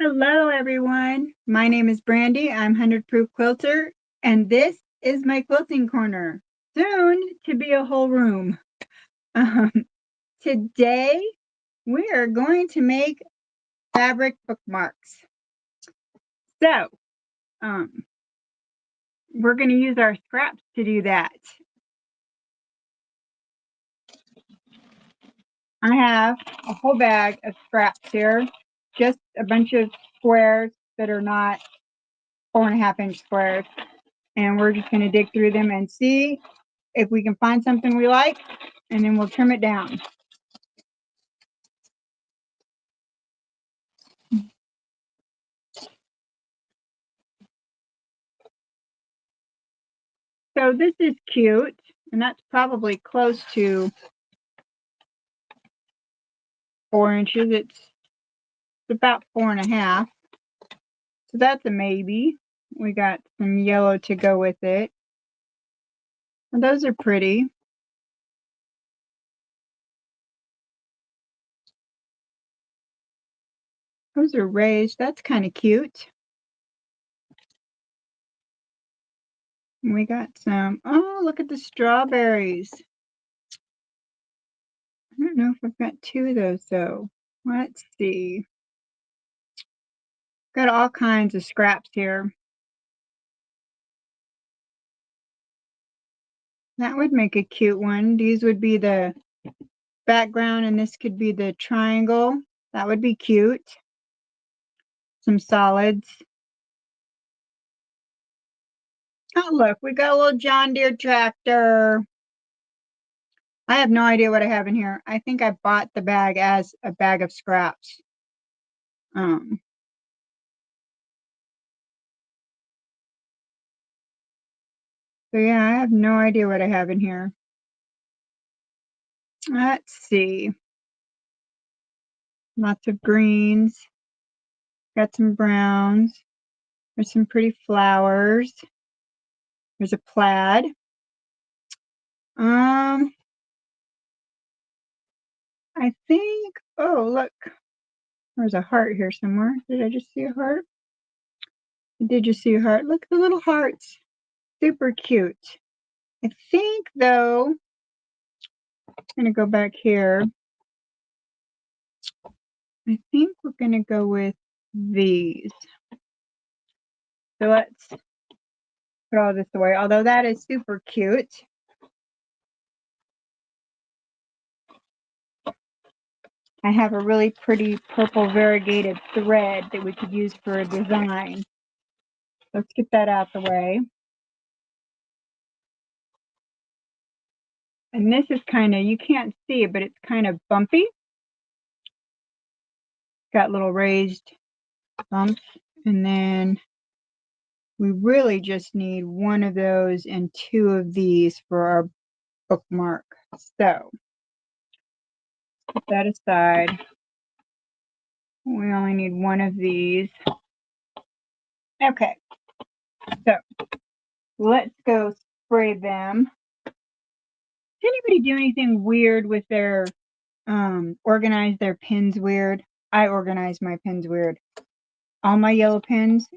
Hello, everyone. My name is Brandy. I'm 100 Proof Quilter, and this is my quilting corner, soon to be a whole room. Um, Today, we are going to make fabric bookmarks. So, um, we're going to use our scraps to do that. I have a whole bag of scraps here, just a bunch of squares that are not 4.5-inch squares. And we're just going to dig through them and see if we can find something we like, and then we'll trim it down. So this is cute, and that's probably close to 4 inches. It's about 4.5. So that's a maybe. We got some yellow to go with it. And those are pretty. Those are raised. That's kind of cute. And we got some, oh, look at the strawberries. I don't know if I've got 2 of those though. Let's see. Got all kinds of scraps here. That would make a cute one. These would be the background, and this could be the triangle. That would be cute. Some solids. Oh, look, we got a little John Deere tractor. I have no idea what I have in here. I think I bought the bag as a bag of scraps. So yeah, I have no idea what I have in here. Let's see. Lots of greens. Got some browns. There's some pretty flowers. There's a plaid. I think, oh, look, there's a heart here somewhere. Did I just see a heart? Did you see a heart? Look at the little hearts. Super cute. I think, though, I'm going to go back here. I think we're going to go with these. So let's put all this away, although that is super cute. I have a really pretty purple variegated thread that we could use for a design. Let's get that out the way. And this is kind of, you can't see it, but it's kind of bumpy. Got little raised bumps. And then we really just need 1 of those and 2 of these for our bookmark. So put that aside. We only need 1 of these. Okay, so let's go spray them. Does anybody do anything weird with their, organize their pins weird? I organize my pins weird. All my yellow pins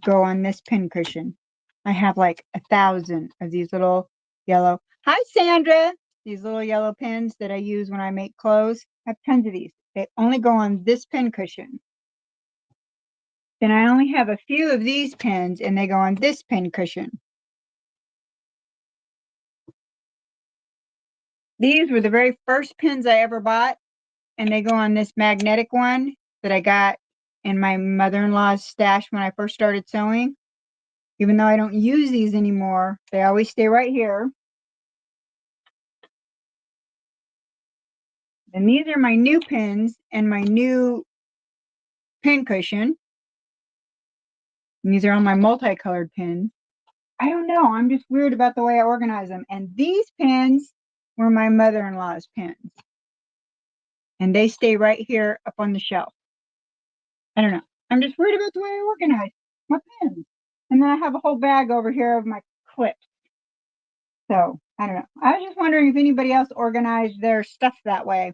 go on this pin cushion. I have like 1,000 of these little yellow. Hi, Sandra. These little yellow pins that I use when I make clothes. I have tons of these. They only go on this pin cushion. Then I only have a few of these pins, and they go on this pin cushion. These were the very first pins I ever bought, and they go on this magnetic one that I got in my mother-in-law's stash when I first started sewing. Even though I don't use these anymore, they always stay right here. And these are my new pins and my new pin cushion. And these are all my multicolored pins. I don't know. I'm just weird about the way I organize them. And these pins were my mother-in-law's pins. And they stay right here up on the shelf. I don't know. I'm just worried about the way I organize my pins. And then I have a whole bag over here of my clips. So, I don't know. I was just wondering if anybody else organized their stuff that way.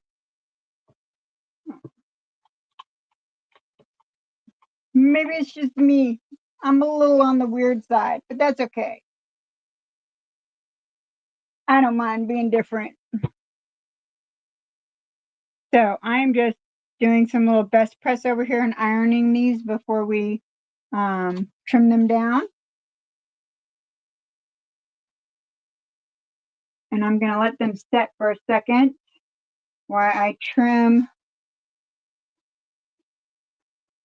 Maybe it's just me. I'm a little on the weird side, but that's okay. I don't mind being different. So I'm just doing some little best press over here and ironing these before we trim them down. And I'm going to let them set for a second while I trim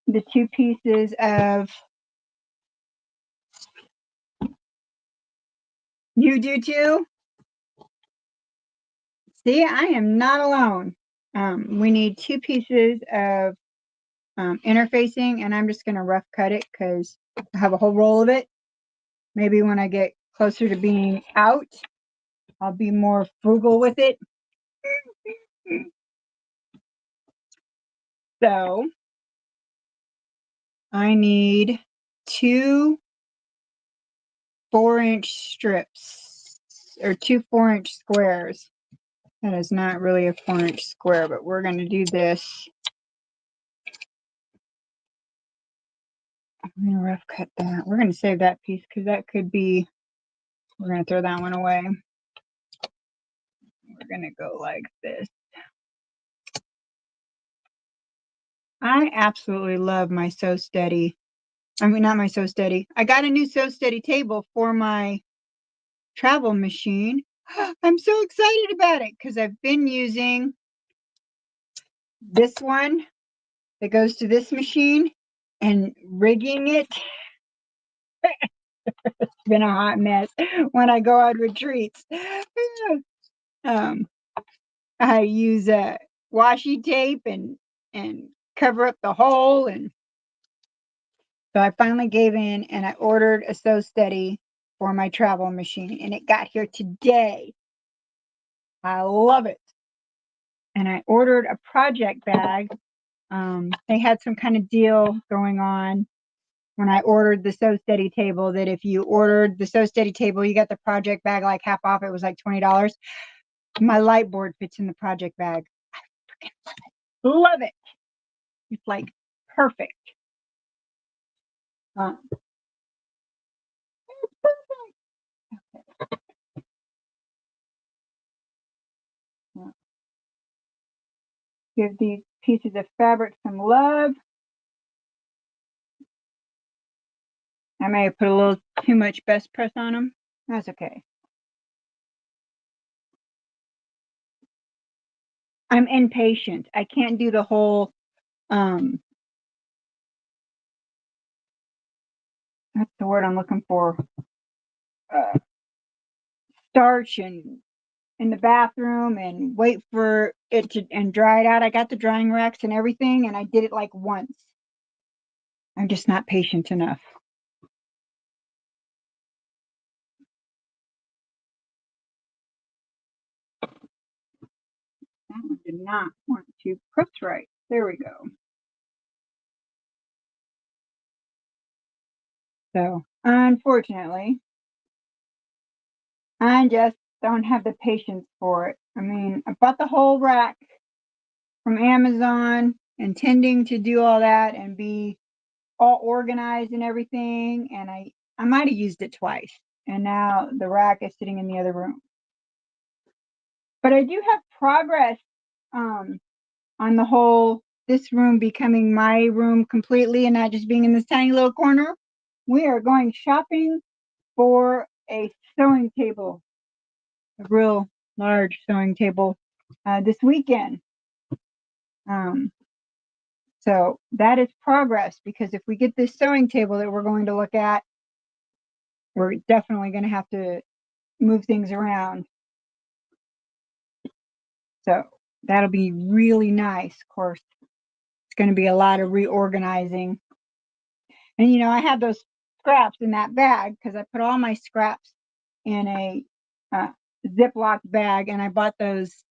the two pieces of. You do too? See, I am not alone. We need two pieces of interfacing, and I'm just going to rough cut it because I have a whole roll of it. Maybe when I get closer to being out, I'll be more frugal with it. So I need two 4-inch strips or two 4-inch squares. That is not really a 4-inch square, but we're going to do this. I'm going to rough cut that. We're going to save that piece because that could be, we're going to throw that one away. We're going to go like this. I absolutely love my Sew Steady. I mean, not my Sew Steady. I got a new Sew Steady table for my travel machine. I'm so excited about it because I've been using this one that goes to this machine and rigging it. It's been a hot mess when I go on retreats. I use washi tape and cover up the hole, and so I finally gave in and I ordered a Sew Steady for my travel machine, and it got here today. I love it. And I ordered a project bag. They had some kind of deal going on when I ordered the Sew Steady table, that if you ordered the Sew Steady table, you got the project bag like half off. It was like $20. My light board fits in the project bag. I freaking love it. It's like perfect. Uh, Give these pieces of fabric some love. I may have put a little too much best press on them. That's okay. I'm impatient. I can't do the whole that's the word I'm looking for. Starch and in the bathroom and wait for it to and dry it out. I got the drying racks and everything, and I did it like once. I'm just not patient enough. That one did not want to press right. There we go. So unfortunately, I just don't have the patience for it. I mean, I bought the whole rack from Amazon, intending to do all that and be all organized and everything, and I might have used it twice, and now the rack is sitting in the other room. But I do have progress on the whole this room becoming my room completely and not just being in this tiny little corner. We are going shopping for a sewing table, a real large sewing table, this weekend. So that is progress, because if we get this sewing table that we're going to look at, we're definitely going to have to move things around. So that'll be really nice. Of course, it's going to be a lot of reorganizing. And, you know, I have those scraps in that bag because I put all my scraps in a Ziploc bag, and I bought those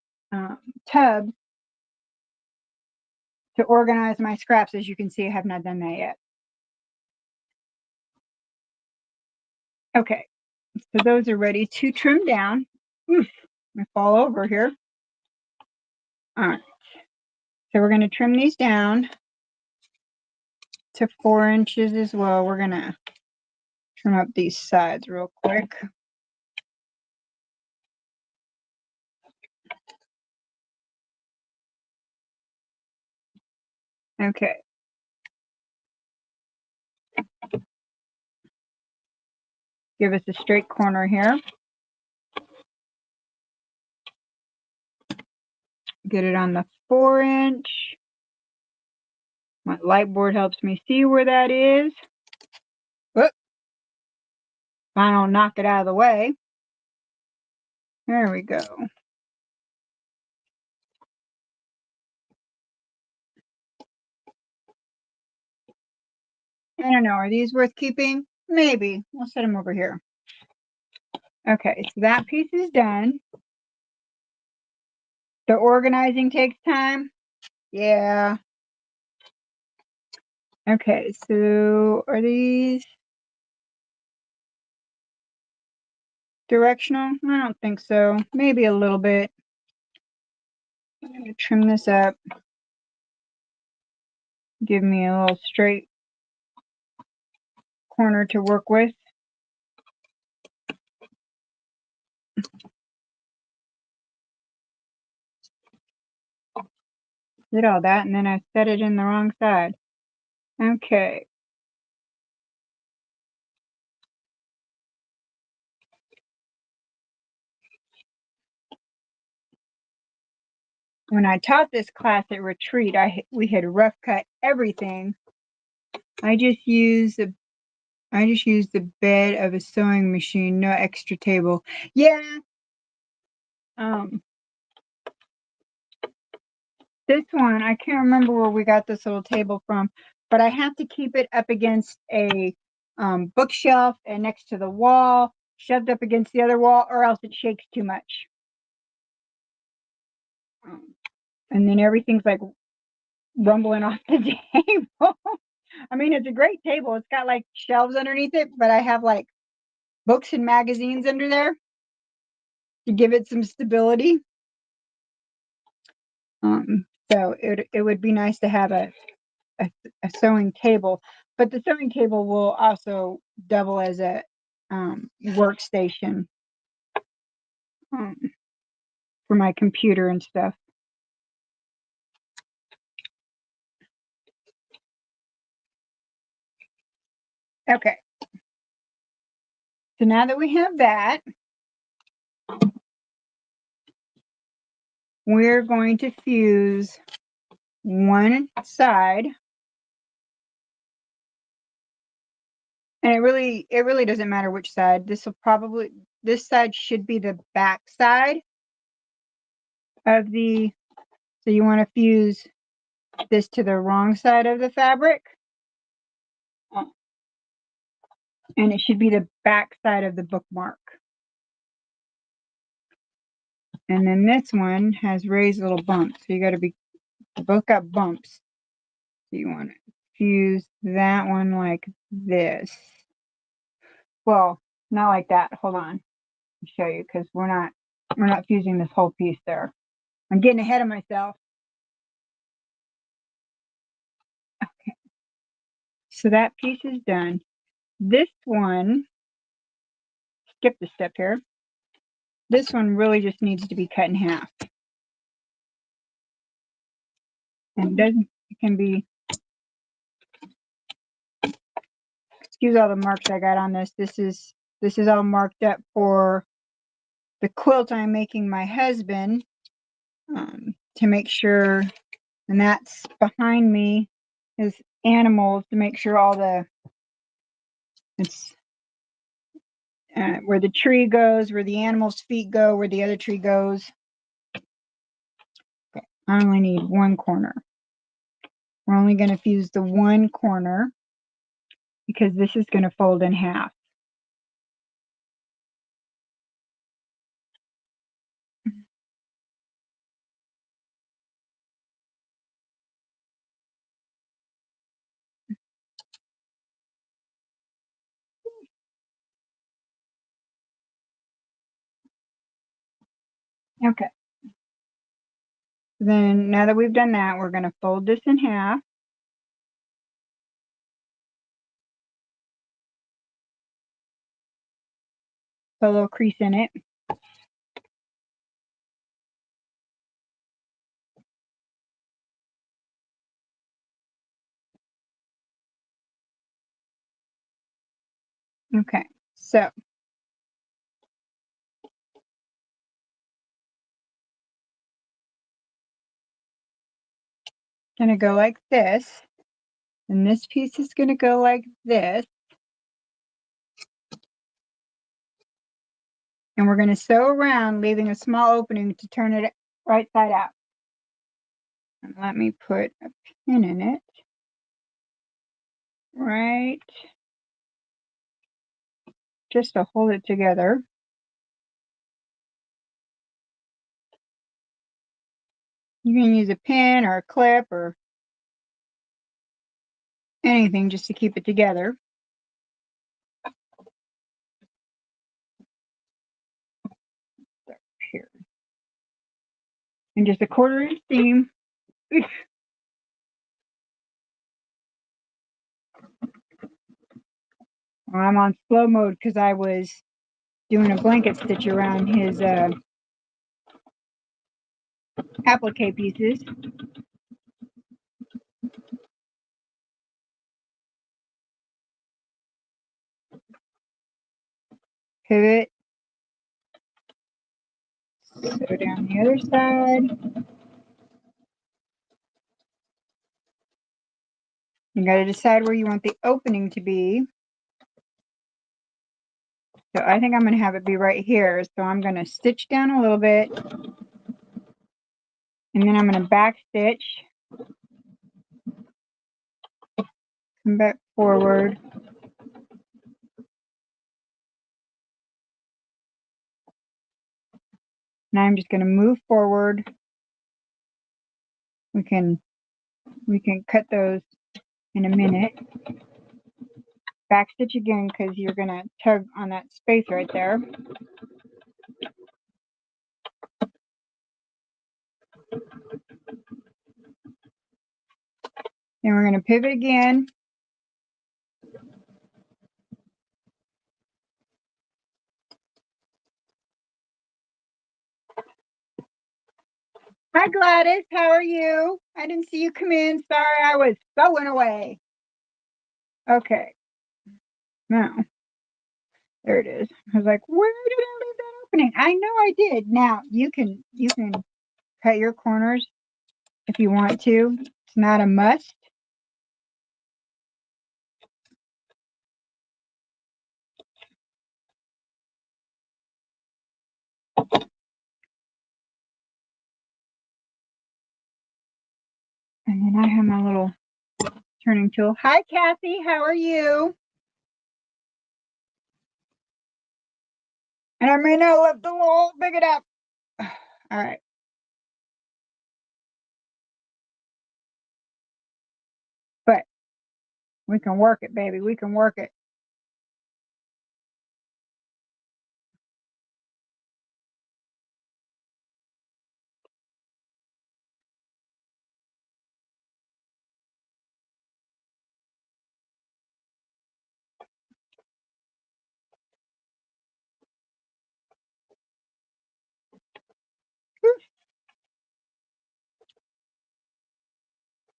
tubs to organize my scraps. As you can see, I have not done that yet. Okay, so those are ready to trim down. Oof, I fall over here. All right, so we're going to trim these down. to 4 inches as well. We're gonna trim up these sides real quick. Okay. Give us a straight corner here. Get it on the 4-inch. My light board helps me see where that is. Whoop. If I don't knock it out of the way. There we go. I don't know. Are these worth keeping? Maybe. We'll set them over here. Okay, so that piece is done. The organizing takes time. Yeah. Okay, so are these directional? I don't think so. Maybe a little bit. I'm going to trim this up. Give me a little straight corner to work with. Did all that and then I set it in the wrong side. Okay. When I taught this class at retreat, we had rough cut everything. I just used the bed of a sewing machine, no extra table. Yeah. This one, I can't remember where we got this little table from, but I have to keep it up against a bookshelf and next to the wall, shoved up against the other wall, or else it shakes too much. And then everything's like rumbling off the table. I mean, it's a great table. It's got like shelves underneath it, but I have like books and magazines under there to give it some stability. So it would be nice to have a sewing table, but the sewing table will also double as a workstation for my computer and stuff. Okay. So now that we have that, we're going to fuse one side. And it really doesn't matter which side. This side should be the back side of the, so you want to fuse this to the wrong side of the fabric. And it should be the back side of the bookmark. And then this one has raised little bumps. So you got to be, both got bumps. So you want to fuse that one like this. Well, not like that. Hold on. I'll show you because we're not fusing this whole piece there. I'm getting ahead of myself. Okay. So that piece is done. This one, skip the step here. This one really just needs to be cut in half. And it can be, excuse all the marks I got on this. This is all marked up for the quilt I'm making my husband, to make sure, and that's behind me is animals, to make sure all the, it's where the tree goes, where the animal's feet go, where the other tree goes. Okay, I only need one corner. We're only going to fuse the one corner because this is going to fold in half. Okay. Then now that we've done that, we're going to fold this in half. Put a little crease in it. Okay, so gonna go like this, and this piece is gonna go like this, and we're gonna sew around, leaving a small opening to turn it right side out. And let me put a pin in it, right, just to hold it together. You can use a pin or a clip or anything just to keep it together. Here. And just a 1/4 inch seam. I'm on slow mode because I was doing a blanket stitch around his applique pieces. Pivot. Sew down the other side. You got to decide where you want the opening to be. So I think I'm going to have it be right here. So I'm going to stitch down a little bit. And then I'm going to back stitch. Come back forward. Now I'm just going to move forward. We can cut those in a minute. Back stitch again because you're going to tug on that space right there. Then we're going to pivot again. Hi Gladys, how are you? I didn't see you come in. Sorry, I was sewing away. Okay. Now, there it is. I was like, where did I leave that opening? I know I did. Now you can cut your corners if you want to. It's not a must. And then I have my little turning tool. Hi Kathy, how are you? And I may not lift the little big it up. All right. But we can work it, baby. We can work it.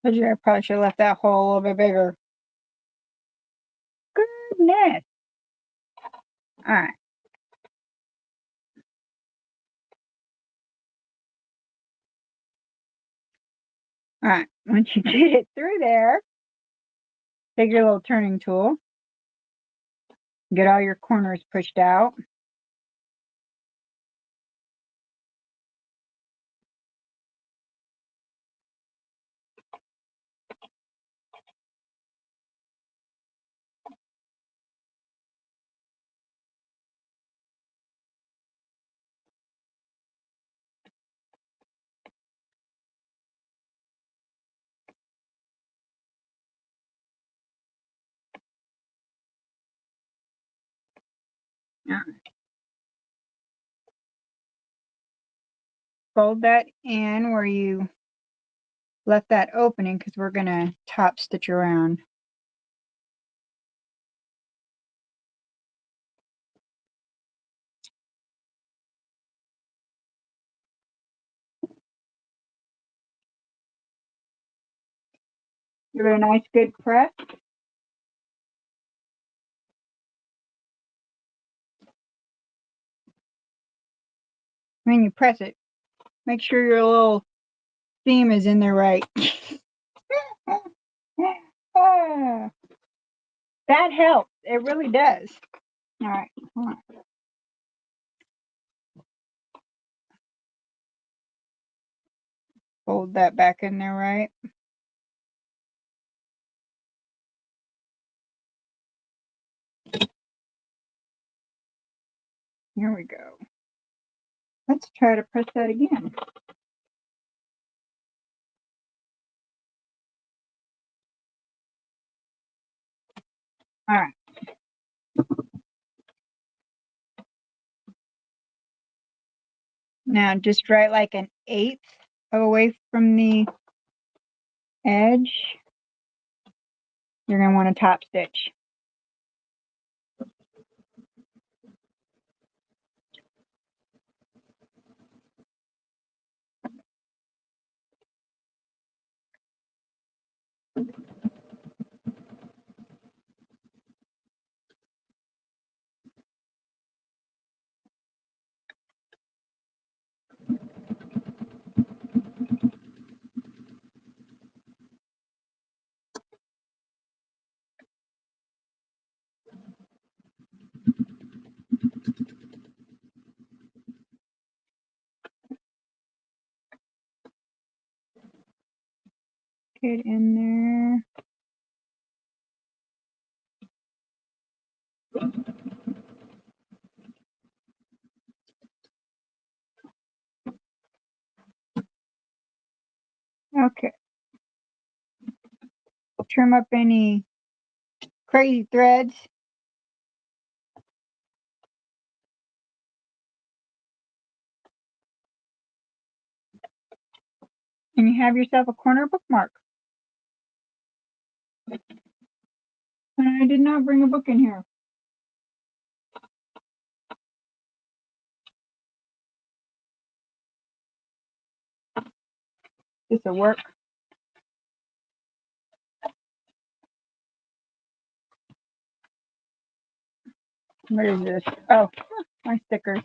I probably should have left that hole a little bit bigger. Goodness. All right. All right. Once you get it through there, take your little turning tool. Get all your corners pushed out. Yeah. Fold that in where you left that opening because we're going to top stitch around. Give it a nice good press. When you press it, make sure your little seam is in there right. Ah, that helps. It really does. All right, hold on. Fold that back in there right. Here we go. Let's try to press that again. All right. Now just right like an eighth away from the edge. You're going to want to top stitch. Get in there. Okay. Trim up any crazy threads. And you have yourself a corner bookmark. And I did not bring a book in here. This will work. What is this? Oh, my stickers.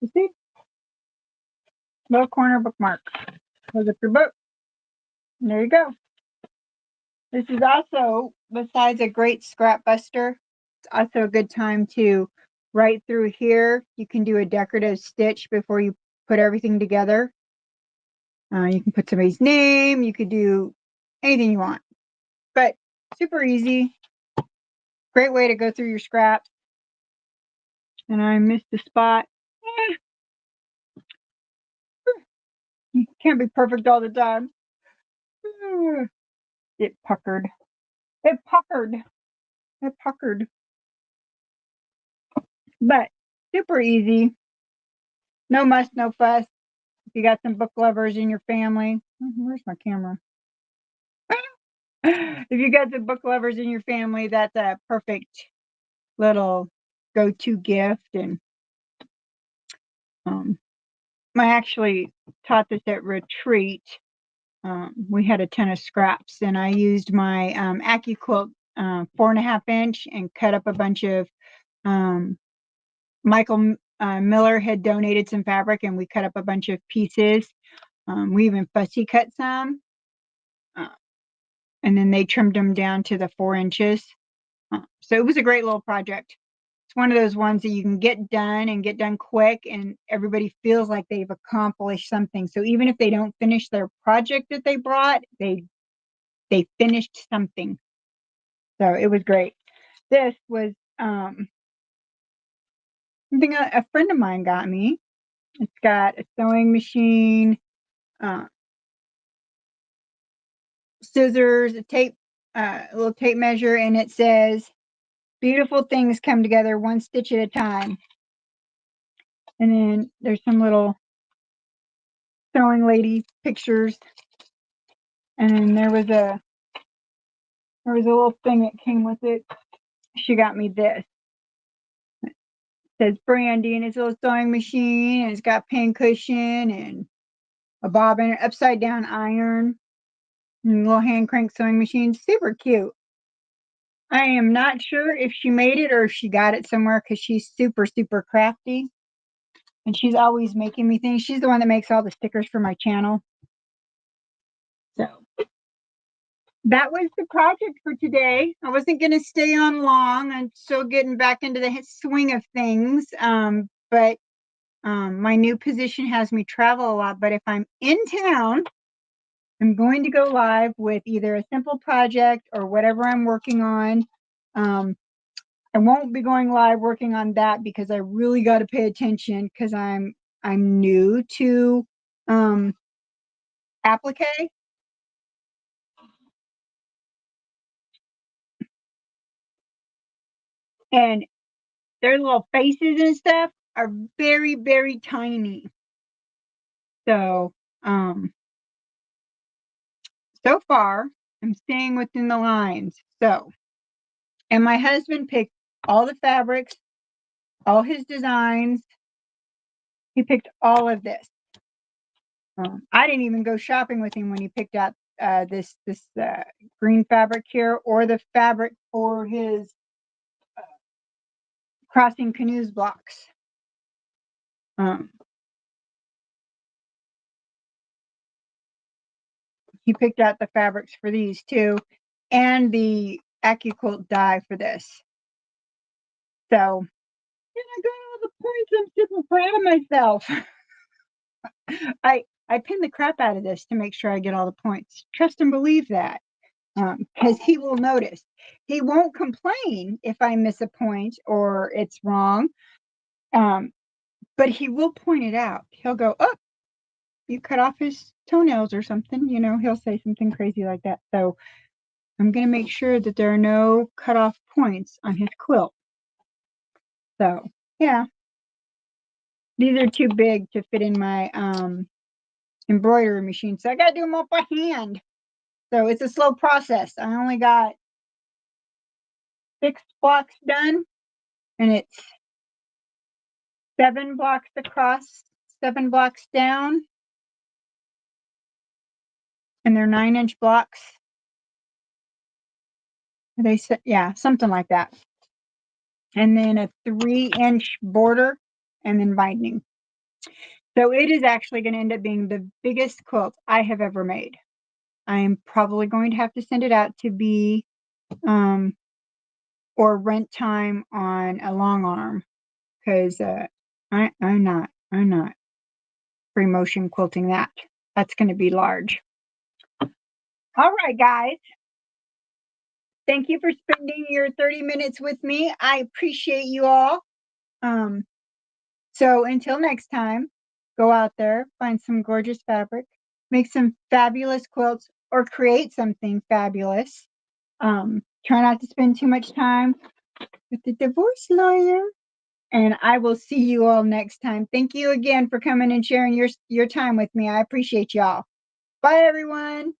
You see? Little corner bookmark. Close up your book. And there you go. This is also, besides a great scrap buster, it's also a good time to, right through here, you can do a decorative stitch before you put everything together. You can put somebody's name, you could do anything you want. But super easy. Great way to go through your scraps. And I missed the spot. You can't be perfect all the time. It puckered. It puckered. It puckered. But super easy. No muss, no fuss. If you got some book lovers in your family. Where's my camera? If you got some book lovers in your family, that's a perfect little go-to gift. And I actually taught this at retreat. We had a ton of scraps, and I used my AccuQuilt 4.5 inch and cut up a bunch of Michael Miller had donated some fabric, and we cut up a bunch of pieces. We even fussy cut some, and then they trimmed them down to the 4 inches. So it was a great little project. It's one of those ones that you can get done and get done quick, and everybody feels like they've accomplished something. So even if they don't finish their project that they brought, they finished something. So it was great. This was something a friend of mine got me. It's got a sewing machine, scissors, a tape, a little tape measure, and it says, "Beautiful things come together one stitch at a time." And then there's some little sewing lady pictures. And then there was a little thing that came with it. She got me this. It says Brandy, and it's a little sewing machine, and it's got pin cushion, and a bobbin, upside down iron, and little hand crank sewing machine. Super cute. I am not sure if she made it or if she got it somewhere because she's super, super crafty. And she's always making me things. She's the one that makes all the stickers for my channel. So that was the project for today. I wasn't going to stay on long. I'm still getting back into the swing of things. But my new position has me travel a lot. But if I'm in town, I'm going to go live with either a simple project or whatever I'm working on. I won't be going live working on that because I really got to pay attention because I'm new to applique. And their little faces and stuff are very, very tiny. So, so far, I'm staying within the lines. So, and my husband picked all the fabrics, all his designs. He picked all of this. I didn't even go shopping with him when he picked out this green fabric here or the fabric for his crossing canoes blocks. He picked out the fabrics for these too, and the AccuQuilt die for this. So, and I got all the points. I'm super proud of myself. I pin the crap out of this to make sure I get all the points. Trust and believe that, because he will notice. He won't complain if I miss a point or it's wrong, but he will point it out. He'll go, "Oh, you cut off his toenails or something." You know, he'll say something crazy like that. So I'm going to make sure that there are no cut off points on his quilt. So yeah, these are too big to fit in my embroidery machine, so I got to do them all by hand. So it's a slow process. I only got 6 blocks done, and it's 7 blocks across, 7 blocks down, and they're 9-inch blocks. They said, yeah, something like that. And then a 3-inch border, and then binding. So it is actually going to end up being the biggest quilt I have ever made. I am probably going to have to send it out to be or rent time on a long arm because I'm not free motion quilting that. That's going to be large. All right, guys. Thank you for spending your 30 minutes with me. I appreciate you all. So until next time, go out there, find some gorgeous fabric, make some fabulous quilts, or create something fabulous. Try not to spend too much time with the divorce lawyer. And I will see you all next time. Thank you again for coming and sharing your time with me. I appreciate y'all. Bye, everyone.